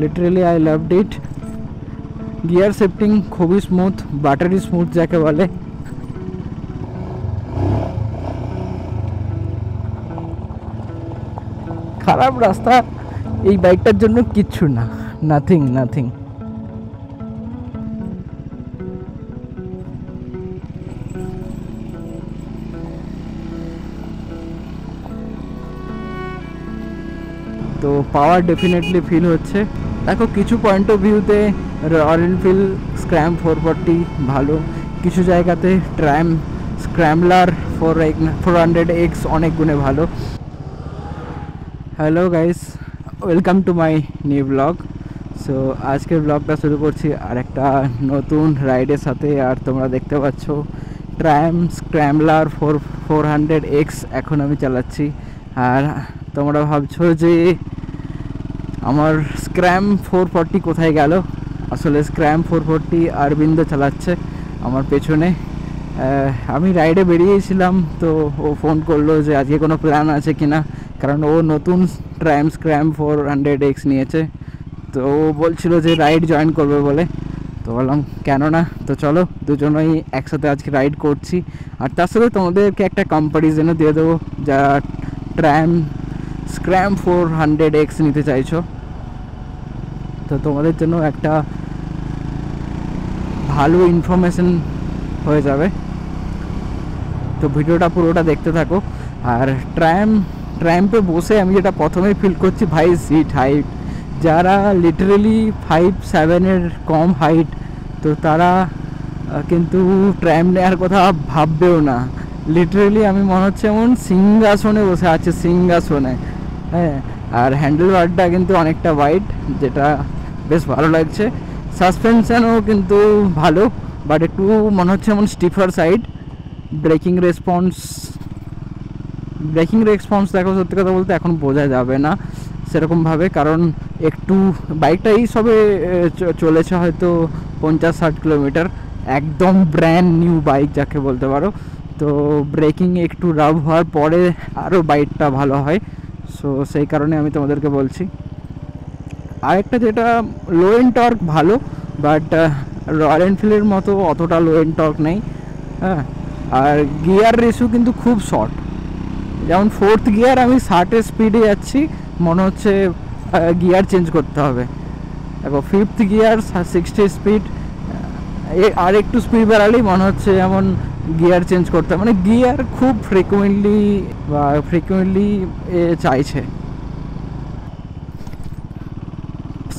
Literally I loved it. Gear shifting খুবই smooth, buttery smooth যাকে বলে। খারাপ রাস্তা এই বাইকটার জন্য কিচ্ছু না, নাথিং নাথিং। তো পাওয়ার ডেফিনেটলি ফিল হচ্ছে। দেখো কিছু পয়েন্ট অফ ভিউতে রয়্যাল এনফিল্ড স্ক্র্যাম 440 ভালো, কিছু জায়গাতে স্ক্র্যাম্বলার 400X অনেক গুণে ভালো। Hello guys, welcome to my new blog. So আজকের ব্লগটা শুরু করছি আর একটা নতুন রাইডের সাথে। আর তোমরা দেখতে পাচ্ছ স্ক্র্যাম্বলার 400X এখন আমি চালাচ্ছি। আর তোমরা ভাবছো যে আমার স্ক্র্যাম 440 কোথায় গেল। আসলে স্ক্র্যাম 440 অরবিন্দ চালাচ্ছে আমার পেছনে। আমি রাইডে বেরিয়েছিলাম, তো ও ফোন করলো যে আজকে কোনো প্ল্যান আছে কি না, কারণ ও নতুন স্ক্র্যাম 400X নিয়েছে। তো ও বলছিল যে রাইড জয়েন করবে বলে। তো বললাম কেন না, তো চলো দুজনেই একসাথে আজকে রাইড করছি। আর তার সাথে তোমাদেরকে একটা কম্প্যারিজনও দিয়ে দেবো যারা স্ক্র্যাম 400X নিতে চাইছো, তো তোমাদের জন্য একটা ভালো ইনফরমেশন হয়ে যাবে। তো ভিডিওটা পুরোটা দেখতে থাকো। আর ট্র্যাম্পে বসে আমি যেটা প্রথমেই ফিল করছি, ভাই সিট হাইট, যারা লিটারেলি 5'7" কম হাইট, তো তারা কিন্তু ট্র্যাম নেওয়ার কথা ভাববেও না। লিটারেলি আমি মনে হচ্ছে এমন সিংহাসনে বসে আছে, সিংহাসনে। হ্যাঁ, আর হ্যান্ডেল বারটা কিন্তু অনেকটা ওয়াইড, যেটা বেশ ভালো লাগছে। সাসপেনশনও কিন্তু ভালো, বাট একটু মনে হচ্ছে এমন স্টিফার সাইড। ব্রেকিং রেসপন্স দেখো, সত্যি কথা বলতে এখন বোঝা যাবে না সেরকমভাবে, কারণ একটু বাইকটা এই সবে চলেছে হয়তো 50-60 কিলোমিটার, একদম ব্র্যান্ড নিউ বাইক যাকে বলতে পারো। তো ব্রেকিং একটু রাফ হওয়ার পরে আরও বাইকটা ভালো হয়। সো সেই কারণে আমি তোমাদেরকে বলছি। আরেকটা যেটা লো এন্ড টর্ক ভালো, বাট রয়্যাল এনফিল্ডের মতো অতটা লো এন্ড টর্ক নেই। হ্যাঁ, আর গিয়ার রেশিও কিন্তু খুব শর্ট। যেমন 4th গিয়ার আমি 60 স্পিডে যাচ্ছি, মনে হচ্ছে গিয়ার চেঞ্জ করতে হবে। দেখো 5th গিয়ার 60 স্পিড, আর একটু স্পিড বাড়ালেই মনে হচ্ছে এমন গিয়ার চেঞ্জ করতে হবে। মানে গিয়ার খুব ফ্রিকুয়েন্টলি চাইছে।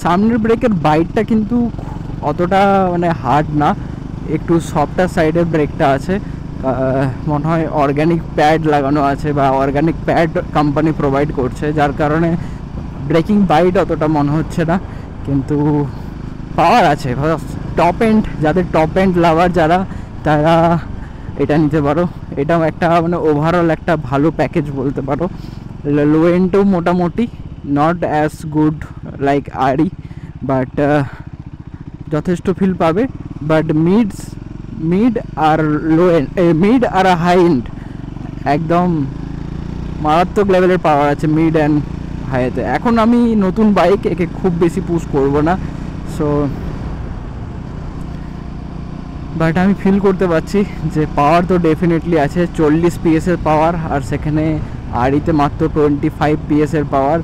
সামনের ব্রেকের বাইটটা কিন্তু অতটা মানে হার্ড না, একটু সফটার সাইডের ব্রেকটা আছে। মনে হয় অর্গ্যানিক প্যাড লাগানো আছে, বা অর্গ্যানিক প্যাড কোম্পানি প্রোভাইড করছে, যার কারণে ব্রেকিং বাইট অতটা মনে হচ্ছে না। কিন্তু পাওয়ার আছে। যাদের টপ এন্ড লাভার যারা, তারা এটা নিতে পারো। এটাও একটা মানে ওভারঅল একটা ভালো প্যাকেজ বলতে পারো। লো এন্ডও মোটামুটি নট অ্যাজ গুড লাইক আরি, বাট যথেষ্ট ফিল পাবে। বাট মিড আর লো এন্ড, মিড আর হাই এন্ড একদম মারাত্মক লেভেলের পাওয়ার আছে মিড অ্যান্ড হাইতে। এখন আমি নতুন বাইক, একে খুব বেশি পুশ করব না। সো বাট আমি ফিল করতে পারছি যে পাওয়ার তো ডেফিনেটলি আছে। 40 PS এর পাওয়ার, আর সেখানে আড়িতে মাত্র 25 PS এর পাওয়ার,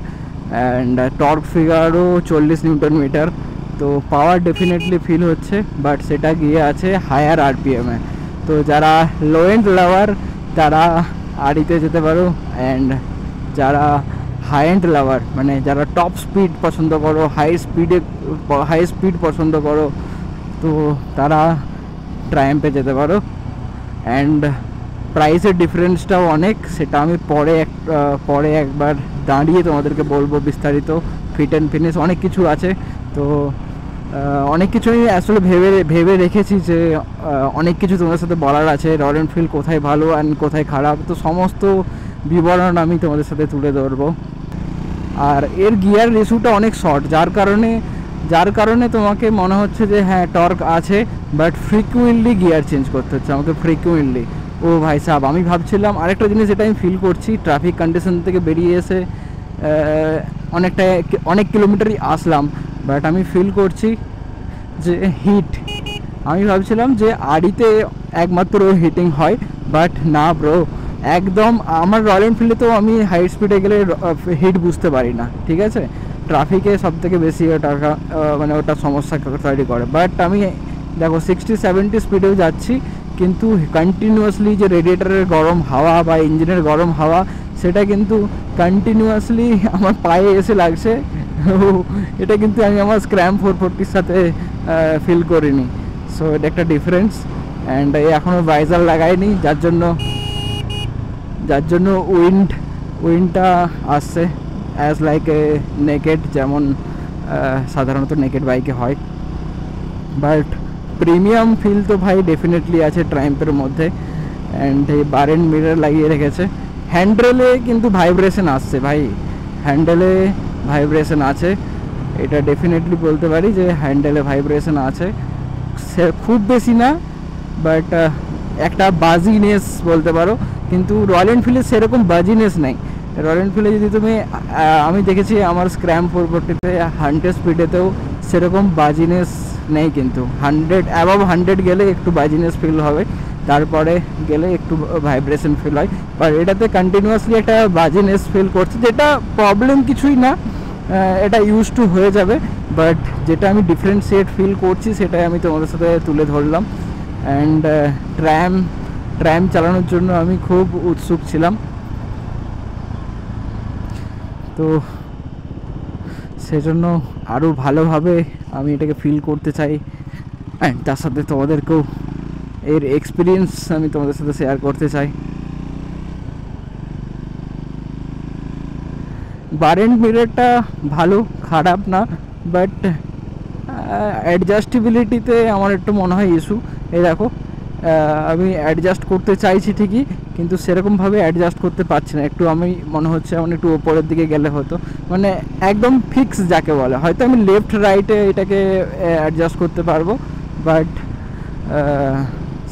অ্যান্ড টর্ক ফিগারও 40 নিউটন মিটার। তো পাওয়ার ডেফিনেটলি ফিল হচ্ছে, বাট সেটা গিয়ে আছে হায়ার RPM-এ। তো যারা লো এন্ড লাভার তারা আড়িতে যেতে পারো, অ্যান্ড যারা হাই এন্ড লাভার মানে যারা টপ স্পিড পছন্দ করো, হাই স্পিড পছন্দ করো, তো তারা ট্রায়াম্পে যেতে পারো। অ্যান্ড প্রাইসের ডিফারেন্সটাও অনেক, সেটা আমি পরে একবার দাঁড়িয়ে তোমাদেরকে বলবো বিস্তারিত। ফিট অ্যান্ড ফিনিশ অনেক কিছু আছে। তো অনেক কিছুই আসলে ভেবে রেখেছি যে অনেক কিছু তোমাদের সাথে বলার আছে। রয়্যাল এনফিল্ড কোথায় ভালো অ্যান্ড কোথায় খারাপ, তো সমস্ত বিবরণ আমি তোমাদের সাথে তুলে ধরবো। আর এর গিয়ার রেশিওটা অনেক শর্ট, যার কারণে তোমাকে মনে হচ্ছে যে হ্যাঁ টর্ক আছে, বাট ফ্রিকুয়েন্টলি গিয়ার চেঞ্জ করতে হচ্ছে আমাকে, ফ্রিকুয়েন্টলি। ও ভাই সাহেব, আমি ভাবছিলাম আরেকটা জিনিস যেটা আমি ফিল করছি, ট্রাফিক কন্ডিশন থেকে বেরিয়ে এসে অনেক কিলোমিটারই আসলাম, বাট আমি ফিল করছি যে হিট। আমি ভাবছিলাম যে আড়িতে একমাত্র হিটিং হয়, বাট না ব্রো, একদম আমার রয়্যাল এনফিল্ডে তো আমি হাই স্পিডে গেলে হিট বুঝতে পারি না, ঠিক আছে, ট্রাফিকে সবথেকে বেশি ওটা মানে ওটা সমস্যা তৈরি করে। বাট আমি দেখো 60-70 স্পিডেও যাচ্ছি, কিন্তু কন্টিনিউয়াসলি যে রেডিয়েটারের গরম হাওয়া বা ইঞ্জিনের গরম হাওয়া সেটা কিন্তু কন্টিনিউয়াসলি আমার পায়ে এসে লাগছে। এটা কিন্তু আমি আমার স্ক্র্যাম 440-র সাথে ফিল করিনি। সো এটা একটা ডিফারেন্স। অ্যান্ড এখনও ভাইজার লাগাইনি, যার জন্য উইন্ডটা আসছে অ্যাজ লাইক এ নেকেড, যেমন সাধারণত নেকেড বাইকে হয়। বাট প্রিমিয়াম ফিল তো ভাই ডেফিনেটলি আছে ট্রাইম্পের মধ্যে। অ্যান্ড এই বার এন্ড মিরর লাগিয়ে রেখেছে। হ্যান্ডেলে কিন্তু ভাইব্রেশন আসছে ভাই, হ্যান্ডেলে ভাইব্রেশন আছে, এটা ডেফিনেটলি বলতে পারি যে হ্যান্ডেলে ভাইব্রেশন আছে, সে খুব বেশি না, বাট একটা বাজিনেস বলতে পারো। কিন্তু রয়্যাল এনফিল্ডে সেরকম বাজিনেস নেই। রয়্যাল এনফিল্ডে যদি তুমি আমি দেখেছি আমার স্ক্র্যাম 440-তে 100 স্পিডেতেও সেরকম বাজিনেস নেই, কিন্তু 100 গেলে একটু বাজিনেস ফিল হবে, তারপরে গেলে একটু ভাইব্রেশন ফিল হয়। বাট এটাতে কন্টিনিউয়াসলি একটা বাজিনেস ফিল করছে, যেটা প্রবলেম কিছুই না, এটা ইউজ টু হয়ে যাবে। বাট যেটা আমি ডিফারেন্সিয়েট ফিল করছি সেটাই আমি তোমাদের সাথে তুলে ধরলাম। অ্যান্ড ট্র্যাম চালানোর জন্য আমি খুব উৎসুক ছিলাম, তো সেজন্য আরও ভালোভাবে আমি এটাকে ফিল করতে চাই। অ্যান্ড তার সাথে তোমাদেরকেও এর এক্সপিরিয়েন্স আমি তোমাদের সাথে শেয়ার করতে চাই। বার এন্ড মিররটা ভালো, খারাপ না, বাট অ্যাডজাস্টেবিলিটিতে আমার একটু মনে হয় ইস্যু। এই দেখো, আমি অ্যাডজাস্ট করতে চাইছি ঠিকই, কিন্তু সেরকমভাবে অ্যাডজাস্ট করতে পারছি না। একটু আমি মনে হচ্ছে আমার একটু ওপরের দিকে গেলে হতো, মানে একদম ফিক্স যাকে বলে। হয়তো আমি লেফট রাইটে এটাকে অ্যাডজাস্ট করতে পারবো, বাট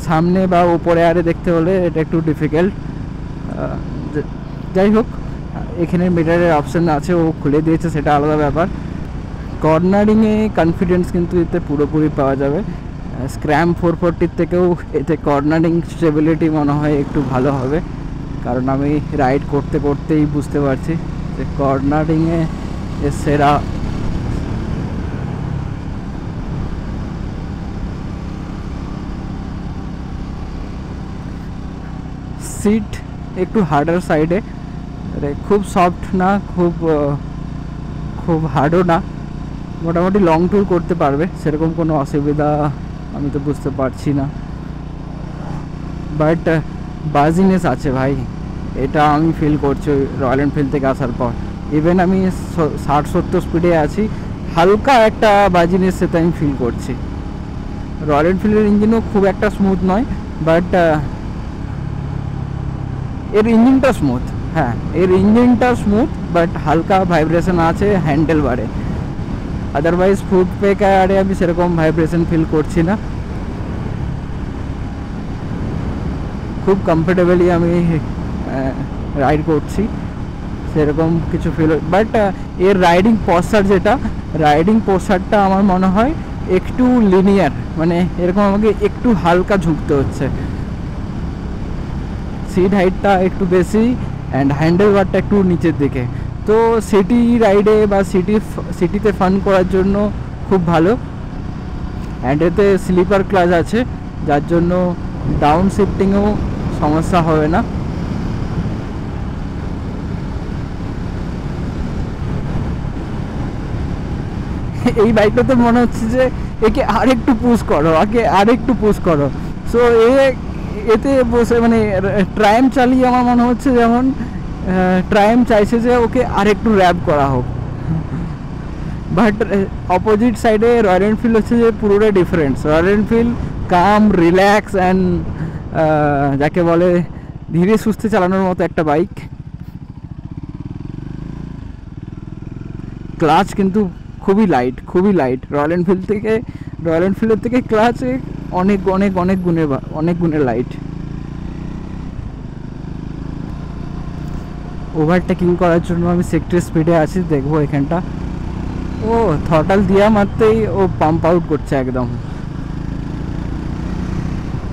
সামনে বা ওপরে আরে দেখতে হলে এটা একটু ডিফিকাল্ট। যাই হোক, এখানে মিররের অপশান আছে, ও খুলে দিয়েছে, সেটা আলাদা ব্যাপার। কর্নারিংয়ে কনফিডেন্স কিন্তু এতে পুরোপুরি পাওয়া যাবে। স্ক্র্যাম 440-র থেকেও এতে কর্নারিং স্টেবিলিটি মনে হয় একটু ভালো হবে, কারণ আমি রাইড করতে করতেই বুঝতে পারছি যে কর্নারিংয়ে সেরা। সিট একটু হার্ডার সাইডে, খুব সফট না, খুব হার্ডও না, মোটামুটি লং ট্যুর করতে পারবে, সেরকম কোনো অসুবিধা আমি তো বুঝতে পারছি না। বাট বাজিনেস আছে ভাই, এটা আমি ফিল করছি রয়্যাল এনফিল্ড থেকে আসার পর। ইভেন আমি 60-70 স্পিডে আছি, হালকা একটা বাজিনেস সেটা আমি ফিল করছি। রয়্যাল এনফিল্ডের ইঞ্জিনও খুব একটা স্মুথ নয়, বাট এর ইঞ্জিনটা স্মুথ, হ্যাঁ এর ইঞ্জিনটা স্মুথ, বাট হালকা ভাইব্রেশন আছে হ্যান্ডেল বারে। আদারওয়াইজ ফুড পেকারে আমি সেরকম ভাইব্রেশন ফিল করছি না, খুব কমফোর্টেবলি আমি রাইড করছি, সেরকম কিছু ফিল। বাট এর রাইডিং পোস্টারটা আমার মনে হয় একটু লিনিয়ার, মানে এরকম আমাকে একটু হালকা ঝুঁকতে হচ্ছে, সিট হাইটটা একটু বেশি অ্যান্ড হ্যান্ডেল বারটা একটু নিচের দিকে। তো সিটি রাইডে বা সিটিতে ফান করার জন্য খুব ভালো। অ্যান্ড এতে স্লিপার ক্লাচ আছে, যার জন্য ডাউন শিফটিংয়েও সমস্যা হবে না। এই বাইকটাতে মনে হচ্ছে যে একে আরেকটু পুশ করো। সো এতে বসে মানে ট্রাইম চালিয়ে আমার মনে হচ্ছে যেমন ট্রাইম চাইছে যে ওকে আরেকটু র্যাপ করা হোক। বাট অপোজিট সাইডে রয়্যাল এনফিল্ড হচ্ছে যে পুরোটা difference. Royal Enfield calm, relax and যাকে বলে ধীরে সুস্থে চালানোর মতো একটা বাইক। ক্লাচ কিন্তু খুবই লাইট। রয়্যাল এনফিল্ডের থেকে ক্লাচে অনেক গুণের লাইট। ওভারটেকিং করার জন্য আমি 60 স্পিডে আছি, দেখবো এখানটা ও থ্রটাল দেওয়া মাত্রই ও পাম্প আউট করছে একদম।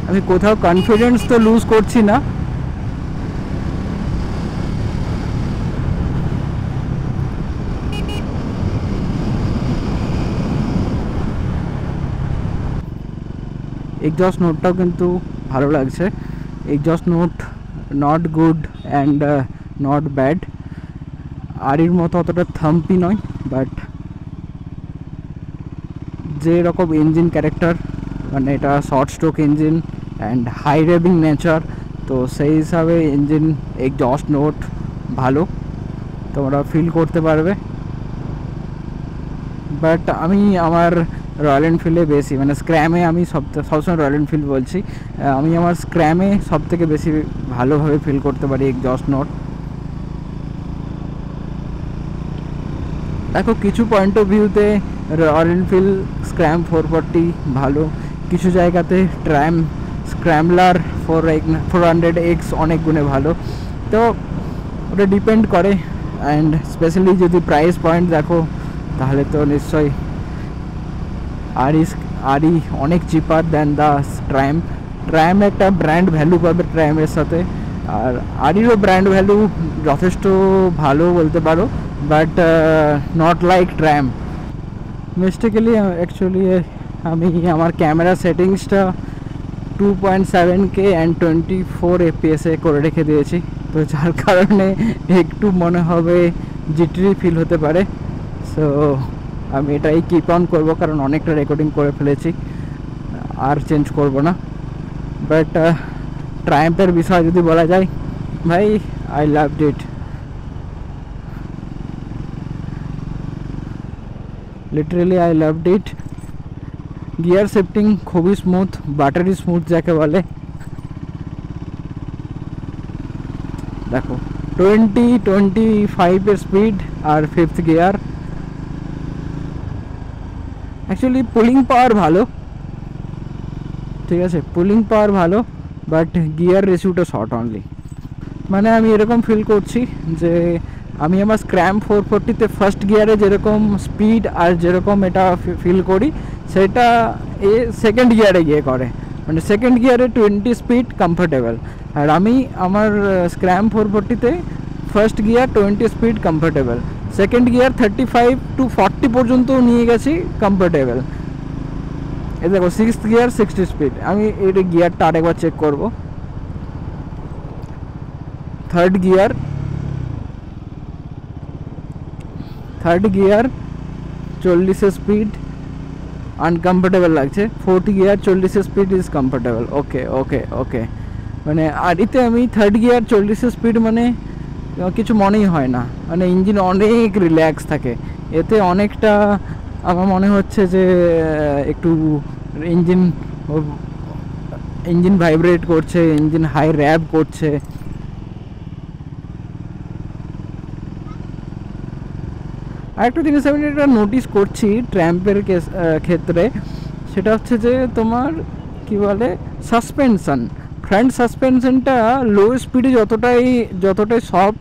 আমি কোথাও কনফিডেন্স তো লুজ করছি না। এক্সজস্ট নোটটাও কিন্তু ভালো লাগছে। Exhaust note not good and not bad. আরির মতো অতটা থাম্পি নয়, বাট যে রকম ইঞ্জিন ক্যারেক্টার, মানে এটা short stroke engine and high revving nature, তো সেই হিসাবে ইঞ্জিন এক্সজস্ট নোট ভালো, তোমরা ফিল করতে পারবে। বাট আমি আমার রয়্যাল এনফিল্ডে বেশি, মানে স্ক্র্যামে আমি সবসময় রয়্যাল এনফিল্ড বলছি, আমি আমার স্ক্র্যামে সবথেকে বেশি ভালোভাবে ফিল করতে পারি এক্সজস্ট নোট। দেখো কিছু পয়েন্ট অফ ভিউতে রয়্যাল এনফিল্ড স্ক্র্যাম 440 ভালো, কিছু জায়গাতে স্ক্র্যামলার 400X অনেক গুণে ভালো। তো ওটা ডিপেন্ড করে, অ্যান্ড স্পেশালি যদি প্রাইস পয়েন্ট দেখো তাহলে তো নিশ্চয়ই আরই অনেক চিপার দ্যান দ্য ট্রায়াম একটা ব্র্যান্ড ভ্যালু পাবে ট্রায়ামের সাথে, আর আরিরও ব্র্যান্ড ভ্যালু যথেষ্ট ভালো বলতে পারো, but not like Triumf. Mistakenly actually আমি আমার ক্যামেরা সেটিংসটা 2.7K অ্যান্ড 24 FPS করে রেখে দিয়েছি, তো যার কারণে একটু মনে হবে জিটিরি ফিল হতে পারে। সো আমি এটাই কিপ অন করবো, কারণ অনেকটা রেকর্ডিং করে ফেলেছি, আর চেঞ্জ করব না। বাট ট্রায়াম্পের বিষয় যদি বলা যায়, ভাই I loved it, literally I loved it. Gear shifting খুবই স্মুথ, বাটারি স্মুথ যাকে বলে। দেখো 25 স্পিড আর 5th gear. Actually pulling power ভালো, ঠিক আছে, পুলিং পাওয়ার ভালো, বাট গিয়ার রেশিওটা শর্ট অনলি। মানে আমি এরকম ফিল করছি যে আমি আমার স্ক্র্যাম 440-তে ফার্স্ট গিয়ারে যেরকম স্পিড আর যেরকম এটা ফিল করি, সেটা সেকেন্ড গিয়ারে গিয়ে করে, মানে সেকেন্ড গিয়ারে 20 স্পিড কমফোর্টেবল। আর আমি আমার স্ক্র্যাম 440-তে first gear 20 speed comfortable, second gear 35 to 40 পর্যন্ত নিয়ে গেছি কমফোর্টেবল। এই দেখো 6th গিয়ার 60 স্পিড। আমি এটা গিয়ারটা আরেকবার চেক করব। থার্ড গিয়ার 40 স্পিড আনকমফোর্টেবল লাগছে, 4th gear 40 speed is comfortable. Okay okay okay, মানে আরিতে আমি থার্ড গিয়ার 40 স্পিড মানে কিছু মনেই হয় না, মানে ইঞ্জিন অনেক রিল্যাক্স থাকে। এতে অনেকটা আমার মনে হচ্ছে যে একটু ইঞ্জিন ভাইব্রেট করছে, ইঞ্জিন হাই র্যাব করছে। আরেকটা জিনিস আমি এটা নোটিস করছি ট্র্যাম্পের ক্ষেত্রে, সেটা হচ্ছে যে তোমার কি বলে সাসপেনশন, ফ্রন্ট সাসপেনশনটা লো স্পিডে যতটাই সফট,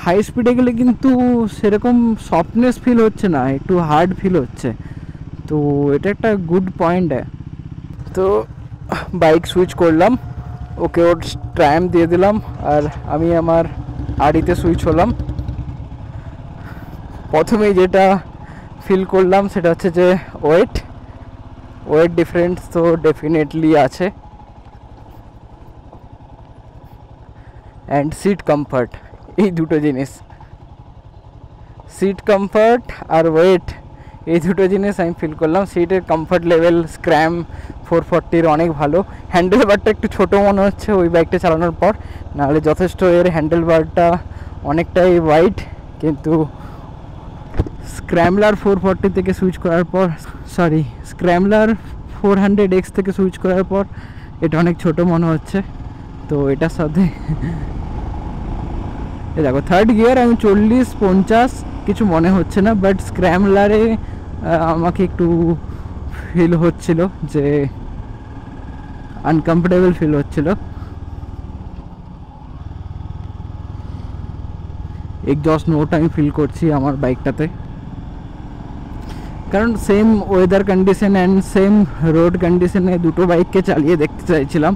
হাই স্পিডে গেলে কিন্তু সেরকম সফটনেস ফিল হচ্ছে না, একটু হার্ড ফিল হচ্ছে। তো এটা একটা গুড পয়েন্ট। তো বাইক সুইচ করলাম, ওকে ওর ট্রায়াম্প দিয়ে দিলাম, আর আমি আমার আড়িতে সুইচ হলাম। প্রথমেই যেটা ফিল করলাম সেটা হচ্ছে যে ওয়েট ডিফারেন্স তো ডেফিনেটলি আছে, অ্যান্ড সিট কমফর্ট, এই দুটো জিনিস, সিট কমফর্ট আর ওয়েট, এই দুটো জিনিস আমি ফিল করলাম। সিটের কমফর্ট লেভেল স্ক্র্যাম 440-র অনেক ভালো। হ্যান্ডেল বারটা একটু ছোটো মনে হচ্ছে ওই বাইকটা চালানোর পর, নাহলে যথেষ্ট এর হ্যান্ডেল বারটা অনেকটাই ওয়াইড, কিন্তু স্ক্র্যামলার 440 থেকে সুইচ করার পর, স্ক্র্যামলার 400X থেকে সুইচ করার পর এটা অনেক ছোট মনে হচ্ছে। তো এটার সাথে দেখো থার্ড গিয়ার আমি 40-50 কিছু মনে হচ্ছে না, বাট স্ক্র্যামলারে আমাকে একটু ফিল হচ্ছিল যে আনকমফোর্টেবল ফিল হচ্ছিল। এক্সজস্ট নোট আমি ফিল করছি আমার বাইকটাতে। কারণ same weather condition and same road কন্ডিশনে দুটো বাইককে চালিয়ে দেখতে চাইছিলাম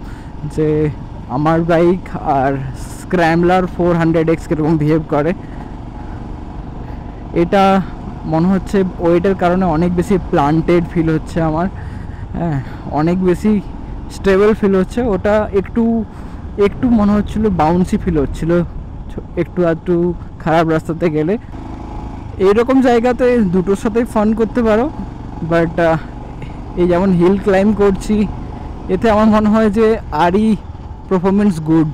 যে আমার বাইক আর স্ক্র্যাম্বলার 400X কীরকম বিহেভ করে। এটা মনে হচ্ছে ওয়েটের কারণে অনেক বেশি প্লান্টেড ফিল হচ্ছে আমার, হ্যাঁ অনেক বেশি স্টেবল ফিল হচ্ছে। ওটা একটু একটু মনে হচ্ছিলো বাউন্সি ফিল হচ্ছিলো একটু আধটু খারাপ রাস্তাতে গেলে। এইরকম জায়গাতে দুটোর সাথেই ফান করতে পারো, বাট এই যেমন হিল ক্লাইম্ব করছি এতে আমার মনে হয় যে আরই পারফরমেন্স গুড।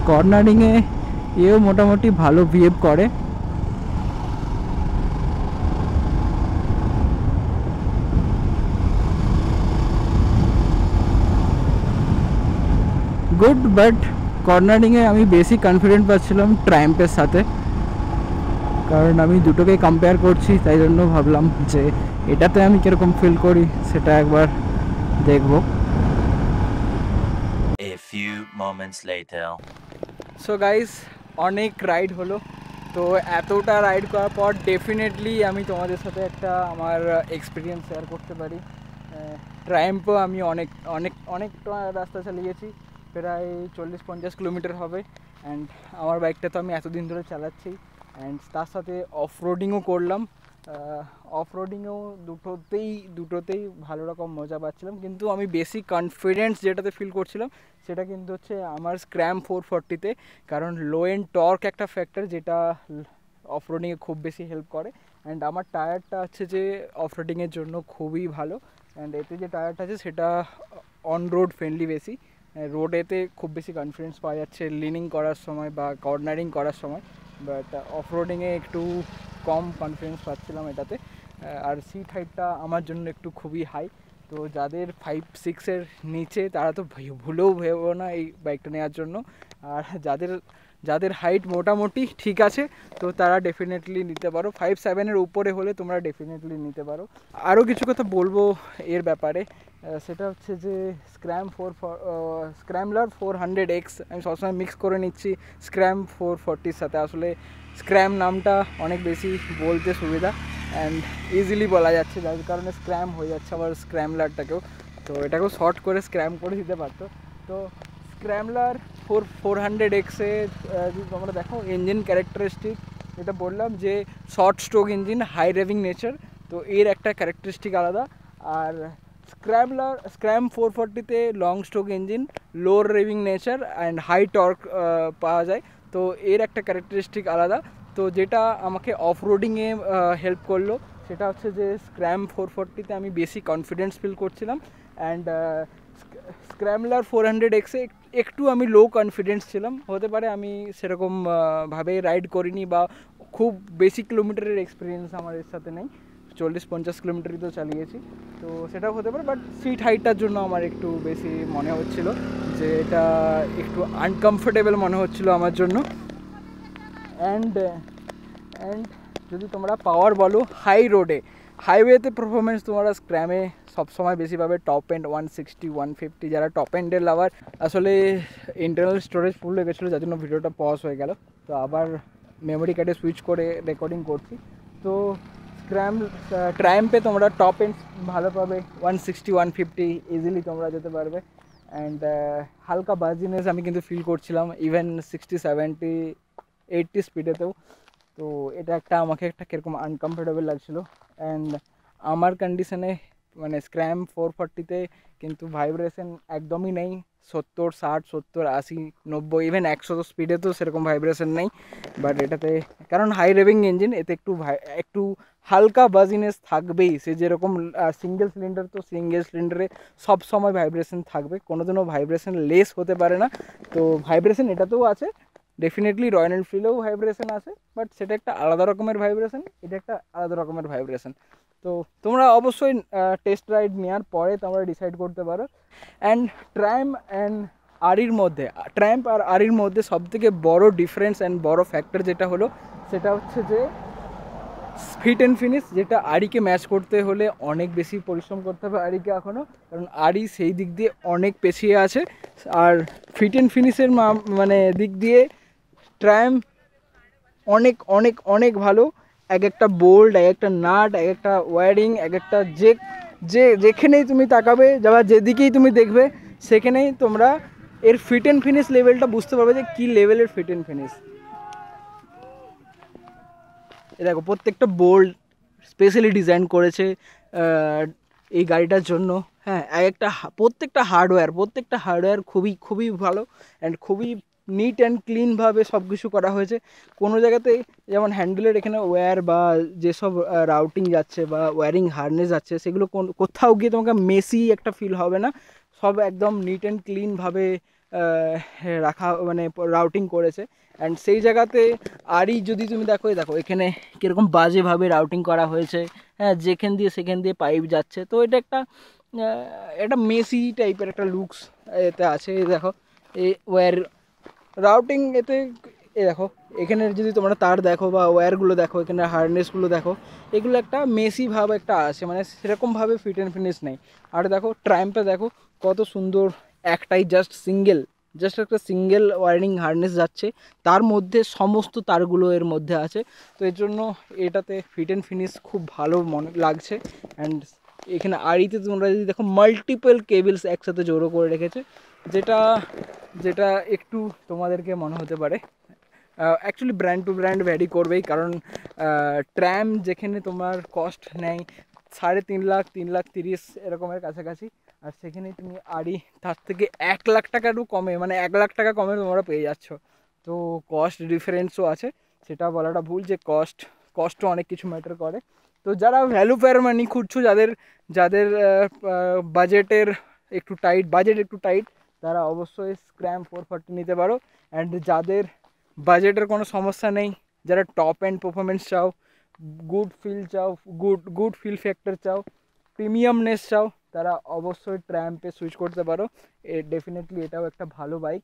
কর্নারিংয়ে এও মোটামুটি ভালো বিহেভ করে। গুড, বাট কর্নারিংয়ে আমি বেশি কনফিডেন্ট পাচ্ছিলাম ট্রায়াম্পের সাথে, কারণ আমি দুটোকেই কম্পেয়ার করছি, তাই জন্য ভাবলাম যে এটাতে আমি কীরকম ফিল করি সেটা একবার দেখব। সো গাইস, অনেক রাইড হলো, তো এতটা রাইড করার পর ডেফিনেটলি আমি তোমাদের সাথে একটা আমার এক্সপিরিয়েন্স শেয়ার করতে পারি। ট্রায়াম্পও আমি অনেকটা রাস্তা চালিয়েছি, প্রায় 40-50 কিলোমিটার হবে। অ্যান্ড আমার বাইকটা তো আমি এতদিন ধরে চালাচ্ছি, অ্যান্ড তার সাথে অফ রোডিংও করলাম। অফ রোডিংয়েও দুটোতেই ভালো রকম মজা পাচ্ছিলাম, কিন্তু আমি বেশি কনফিডেন্স যেটাতে ফিল করছিলাম সেটা কিন্তু হচ্ছে আমার স্ক্র্যাম 440-তে, কারণ লো এন্ড টর্ক একটা ফ্যাক্টর যেটা অফ রোডিংয়ে খুব বেশি হেল্প করে। অ্যান্ড আমার টায়ারটা হচ্ছে যে অফ রোডিংয়ের জন্য খুবই ভালো, অ্যান্ড এতে যে টায়ারটা আছে সেটা অন রোড ফ্রেন্ডলি বেশি। রোডেতে খুব বেশি কনফিডেন্স পাওয়া যাচ্ছে লিনিং করার সময় বা কর্নারিং করার সময়, বাট অফ রোডিংয়ে একটু কম কনফিডেন্স পাচ্ছিলাম এটাতে। আর সিট হাইটটা আমার জন্য একটু খুবই হাই, তো যাদের 5-6-এর নিচে তারা তো ভুলেও ভেবো না এই বাইকটা নেওয়ার জন্য। আর যাদের হাইট মোটামুটি ঠিক আছে তো তারা ডেফিনেটলি নিতে পারো। 5-7-এর উপরে হলে তোমরা ডেফিনেটলি নিতে পারো। আরও কিছু কথা বলবো এর ব্যাপারে, সেটা হচ্ছে যে স্ক্র্যাম্বলার 400X আমি সবসময় মিক্স করে নিচ্ছি স্ক্র্যাম 440-র সাথে। আসলে স্ক্র্যাম নামটা অনেক বেশি বলতে সুবিধা অ্যান্ড ইজিলি বলা যাচ্ছে, যার কারণে স্ক্র্যাম হয়ে যাচ্ছে আবার স্ক্র্যাম্বলারটাকেও, তো এটাকেও শর্ট করে স্ক্র্যাম করে দিতে পারতো। তো স্ক্র্যাম্বলার 400X-এ যদি তোমরা দেখো ইঞ্জিন ক্যারেক্টারিস্টিক, যেটা বললাম যে short stroke engine, high revving nature, তো এর একটা ক্যারেক্টারিস্টিক আলাদা। আর স্ক্র্যাম 440-তে long stroke engine, low revving nature and high torque পাওয়া যায়, তো এর একটা ক্যারেক্টারিস্টিক আলাদা। তো যেটা আমাকে অফ রোডিংয়ে হেল্প করলো সেটা হচ্ছে যে স্ক্র্যাম 440-তে আমি বেশি কনফিডেন্স ফিল করছিলাম, অ্যান্ড স্ক্র্যাম্বলার 400X-এ একটু আমি লো কনফিডেন্স ছিলাম। হতে পারে আমি সেরকম ভাবে রাইড করিনি বা খুব বেশি কিলোমিটারের এক্সপিরিয়েন্স আমার এর সাথে নেই, 40-50 কিলোমিটারই তো চালিয়েছি, তো সেটাও হতে পারে। বাট সিট হাইটটার জন্য আমার একটু বেশি মনে হচ্ছিলো যে এটা একটু আনকমফোর্টেবল মনে হচ্ছিলো আমার জন্য। অ্যান্ড যদি তোমরা পাওয়ার বলো হাইওয়েতে পারফরমেন্স তোমরা স্ক্র্যামে সবসময় বেশি পাবে। টপ এন্ড 160-150, যারা টপ এন্ডের লাভার। আসলে ইন্টারনাল স্টোরেজ ফুল হয়ে গেছিলো, যার জন্য ভিডিওটা পজ হয়ে গেল, তো আবার মেমোরি কার্ডে সুইচ করে রেকর্ডিং করছি। তো ট্রায়াম্পে তোমরা টপ এন্ড ভালো পাবে, 160-150 ইজিলি তোমরা যেতে পারবে। অ্যান্ড হালকা বাজিনেস আমি কিন্তু ফিল করছিলাম ইভেন 60-70-80 স্পিডেতেও, তো এটা আমাকে একটা কীরকম আনকমফোর্টেবল লাগছিলো। অ্যান্ড আমার কন্ডিশনে মানে স্ক্র্যাম 440-তে কিন্তু ভাইব্রেশন একদমই নেই, 70, 60, 70, 80, 90, ইভেন 100 স্পিডে তো সেরকম ভাইব্রেশন নেই। বাট এটাতে কারণ হাই রেভিং ইঞ্জিন, এতে একটু হালকা বাজিনেস থাকবেই। সে যেরকম সিঙ্গেল সিলিন্ডার, তো সিঙ্গেল সিলিন্ডারে সব সময় ভাইব্রেশন থাকবে, কোনোদিনও ভাইব্রেশন লেস হতে পারে না। তো ভাইব্রেশন এটাতেও আছে, ডেফিনেটলি রয়্যাল এনফিল্ডেও ভাইব্রেশন আছে, বাট সেটা একটা আলাদা রকমের ভাইব্রেশন, এটা একটা আলাদা রকমের ভাইব্রেশন। তো তোমরা অবশ্যই টেস্ট রাইড নেওয়ার পরে তোমরা ডিসাইড করতে পারো। অ্যান্ড ট্রায়াম্প আর আরির মধ্যে সবথেকে বড় ডিফারেন্স অ্যান্ড বড় ফ্যাক্টর যেটা হলো সেটা হচ্ছে যে ফিট অ্যান্ড ফিনিশ, যেটা আড়িকে ম্যাচ করতে হলে অনেক বেশি পরিশ্রম করতে হবে আড়িকে এখনও, কারণ আড়ি সেই দিক দিয়ে অনেক পেছিয়ে আছে। আর ফিট অ্যান্ড ফিনিশের মানে দিক দিয়ে ট্রায়াম্ফ অনেক অনেক অনেক ভালো। এক একটা বোল্ট, এক একটা নাট, এক একটা ওয়্যারিং, এক একটা যেখানেই তুমি তাকাবে, যাবা যেদিকেই তুমি দেখবে, সেখানেই তোমরা এর ফিট অ্যান্ড ফিনিশ লেভেলটা বুঝতে পারবে যে কী লেভেলের ফিট অ্যান্ড ফিনিশ। এ দেখো প্রত্যেকটা বোল্ট স্পেশালি ডিজাইন করেছে এই গাড়িটার জন্য। হ্যাঁ, একটা প্রত্যেকটা হার্ডওয়্যার খুবই খুবই ভালো অ্যান্ড খুবই নিট অ্যান্ড ক্লিনভাবে সব কিছু করা হয়েছে। কোনো জায়গাতে যেমন হ্যান্ডেলের এখানে ওয়্যার বা যেসব রাউটিং যাচ্ছে বা ওয়্যারিং হার্নেস যাচ্ছে, সেগুলো কোথাও গিয়ে তোমাকে মেসি একটা ফিল হবে না। সব একদম নিট অ্যান্ড ক্লিনভাবে রাখা, মানে রাউটিং করেছে। অ্যান্ড সেই জায়গাতে আরই যদি তুমি দেখো, এখানে কীরকম বাজেভাবে রাউটিং করা হয়েছে। হ্যাঁ, যেখান দিয়ে সেখান দিয়ে পাইপ যাচ্ছে, তো এটা একটা মেসি টাইপের একটা লুকস এতে আছে। দেখো এই ওয়্যার রাউটিং এতে, দেখো এখানে যদি তোমরা তার দেখো বা ওয়্যারগুলো দেখো, এখানে হার্নেসগুলো দেখো, এগুলো একটা মেসি ভাব একটা আছে, মানে সেরকমভাবে ফিট অ্যান্ড ফিনিশ নেই। আর দেখো ট্রায়াম্ফে দেখো কত সুন্দর, একটাই জাস্ট একটা সিঙ্গেল ওয়্যারিং হার্নেস যাচ্ছে, তার মধ্যে সমস্ত তারগুলো এর মধ্যে আছে। তো এর জন্য এটাতে ফিট অ্যান্ড ফিনিশ খুব ভালো মনে লাগছে। অ্যান্ড এখানে আড়িতে তোমরা যদি দেখো মাল্টিপল কেবলস একসাথে জড়ো করে রেখেছে, যেটা একটু তোমাদেরকে মনে হতে পারে actually brand to brand vary করবেই, কারণ ট্র্যাম যেখানে তোমার কস্ট নেয় 3.5 লাখ 3,30,000 এরকমের কাছাকাছি, আর সেখানে তুমি আড়ি তার থেকে 1 লাখ টাকারও কমে, মানে 1 লাখ টাকা কমে তোমরা পেয়ে যাচ্ছ। তো কস্ট ডিফারেন্সও আছে, সেটা বলাটা ভুল যে কস্টও অনেক কিছু ম্যাটার করে। তো যারা ভ্যালু ফর মানি খুঁজছো, যাদের বাজেট একটু টাইট, তারা অবশ্যই স্ক্র্যাম 440 নিতে পারো। অ্যান্ড যাদের বাজেটের কোনো সমস্যা নেই, যারা টপ অ্যান্ড পারফরমেন্স চাও, গুড ফিল ফ্যাক্টর চাও, প্রিমিয়ামনেস চাও, তারা অবশ্যই ট্রায়াম্ফে সুইচ করতে পারো। ডেফিনেটলি এটাও একটা ভালো বাইক,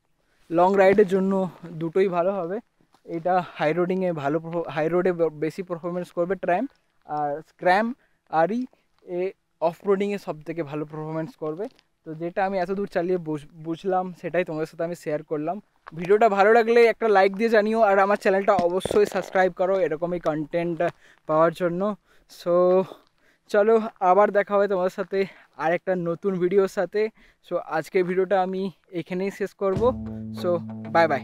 লং রাইডের জন্য দুটোই ভালো হবে। এটা হাই রোডে বেশি পারফরমেন্স করবে ট্রায়াম্ফ, আর স্ক্র্যাম আরই অফ রোডিংয়ে সব থেকে ভালো পারফরমেন্স করবে। তো যেটা আমি এত দূর চালিয়ে বুঝলাম, সেটাই তোমাদের সাথে আমি শেয়ার করলাম। ভিডিওটা ভালো লাগলে একটা লাইক দিয়ে জানিও, আর আমার চ্যানেলটা অবশ্যই সাবস্ক্রাইব করো এরকমই কন্টেন্ট পাওয়ার জন্য। সো চলো, আবার দেখা হবে তোমাদের সাথে আর একটা নতুন ভিডিওর সাথে। সো আজকের ভিডিওটা আমি এখানেই শেষ করব। So bye bye.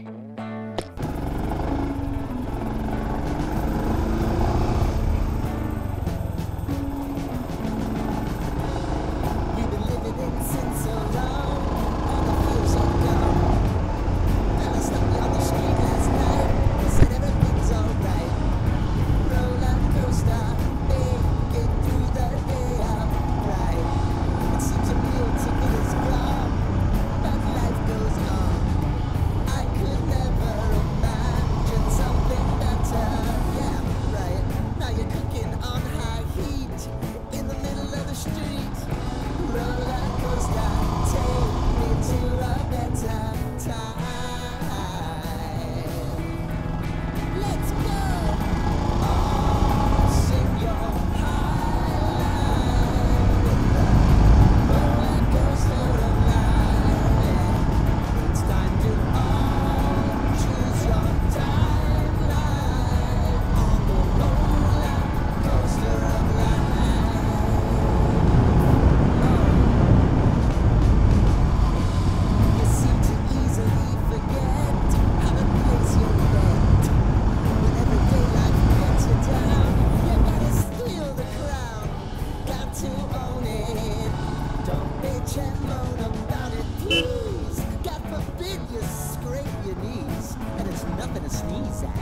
Nothing to sneeze at.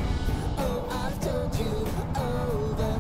Oh, I've told you over